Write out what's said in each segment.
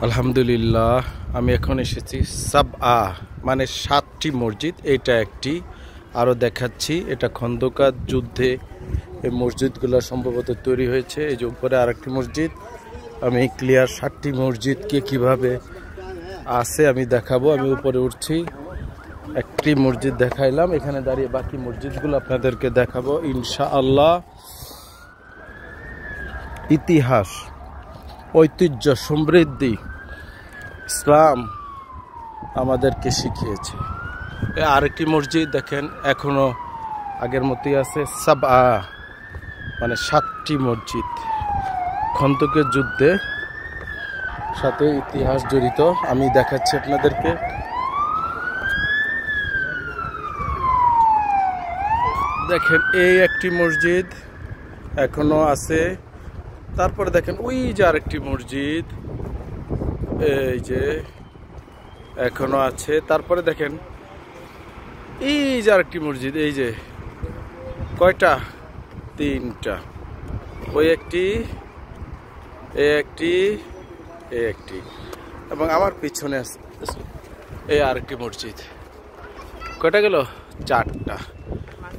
আলহামদুলিল্লাহ, আমি এখন এসেছি সাবআ মানে 7টি মসজিদ। এটা একটি, আরও দেখাচ্ছি। এটা খন্দকার যুদ্ধে এই মসজিদগুলো সম্ভবত তৈরি হয়েছে। এই যে উপরে আরেকটি মসজিদ। আমি ক্লিয়ার 7টি মসজিদকে কিভাবে আছে আমি দেখাবো। আমি উপরে উঠছি, একটি মসজিদ দেখাইলাম, এখানে দাঁড়িয়ে বাকি মসজিদগুলো আপনাদেরকে দেখাবো ইনশাআল্লাহ। ইতিহাস, ঐতিহ্য, সমৃদ্ধি ইসলাম আমাদেরকে শিখিয়েছে। আরেকটি মসজিদ দেখেন, এখনো আগের মতোই আছে। সাবআ মানে 7টি মসজিদ, খন্দকের যুদ্ধে সাথে ইতিহাস জড়িত। আমি দেখাচ্ছি আপনাদেরকে। দেখেন, এই একটি মসজিদ এখনো আছে। তারপরে দেখেন ওই যে আরেকটি মসজিদ, এই যে এখনো আছে। তারপরে দেখেন এই যে আরেকটি মসজিদ, এই যে কয়টা, 3টা। ওই একটি, একটি, একটি, এবং আমার পিছনে এই আরেকটি মসজিদ। কয়টা গেল? 4টা।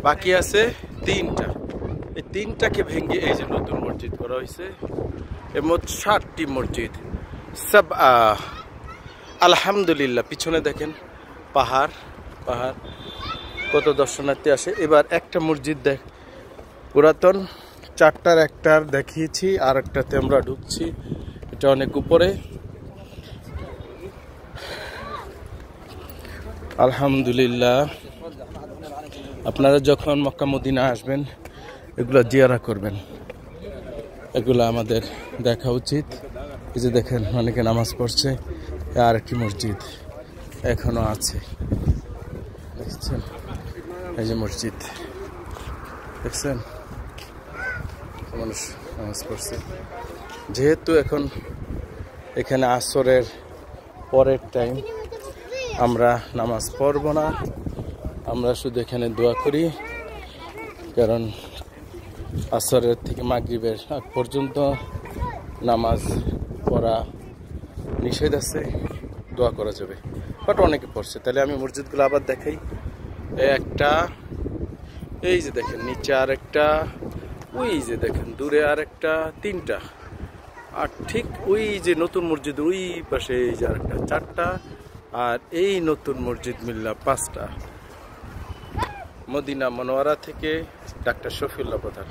বাকি আছে 3টা। এই 3টাকে ভেঙে এই যে নতুন মসজিদ করা হয়েছে। এর মোট 7টি মসজিদ সাবআ। আলহামদুলিল্লাহ। পিছনে দেখেন পাহাড়, পাহাড়, কত দর্শনার্থী আসে। এবার একটা মসজিদ দেখ, পুরাতন 4টার একটার দেখিয়েছি, আর একটাতে আমরা ঢুকছি। এটা অনেক উপরে। আলহামদুলিল্লাহ। আপনারা যখন মক্কা মদিনা আসবেন এগুলো জিয়ারা করবেন, এগুলো আমাদের দেখা উচিত। এই যে দেখেন অনেকে নামাজ পড়ছে। আর একটি মসজিদ এখনো আছে, দেখছেন? এই যে মসজিদ দেখছেন, মানুষ নামাজ পড়ছে। যেহেতু এখন এখানে আসরের পরের টাইম, আমরা নামাজ পড়ব না, আমরা শুধু এখানে দোয়া করি। কারণ আসরের থেকে মাগরিবের আগ পর্যন্ত নামাজ পড়া নিষেধ আছে, দোয়া করা যাবে। বাট অনেকে পড়ছে। তাহলে আমি মসজিদগুলো আবার দেখাই। একটা, এই যে দেখেন নিচে আরেকটা, ওই যে দেখেন দূরে আরেকটা, 3টা। আর ঠিক ওই যে নতুন মসজিদ ওই পাশে এই যে আরেকটা, 4টা। আর এই নতুন মসজিদ মিল্লা 5টা। মদিনা মনোয়ারা থেকে ডাক্তার শফিউল্লাহ প্রধান।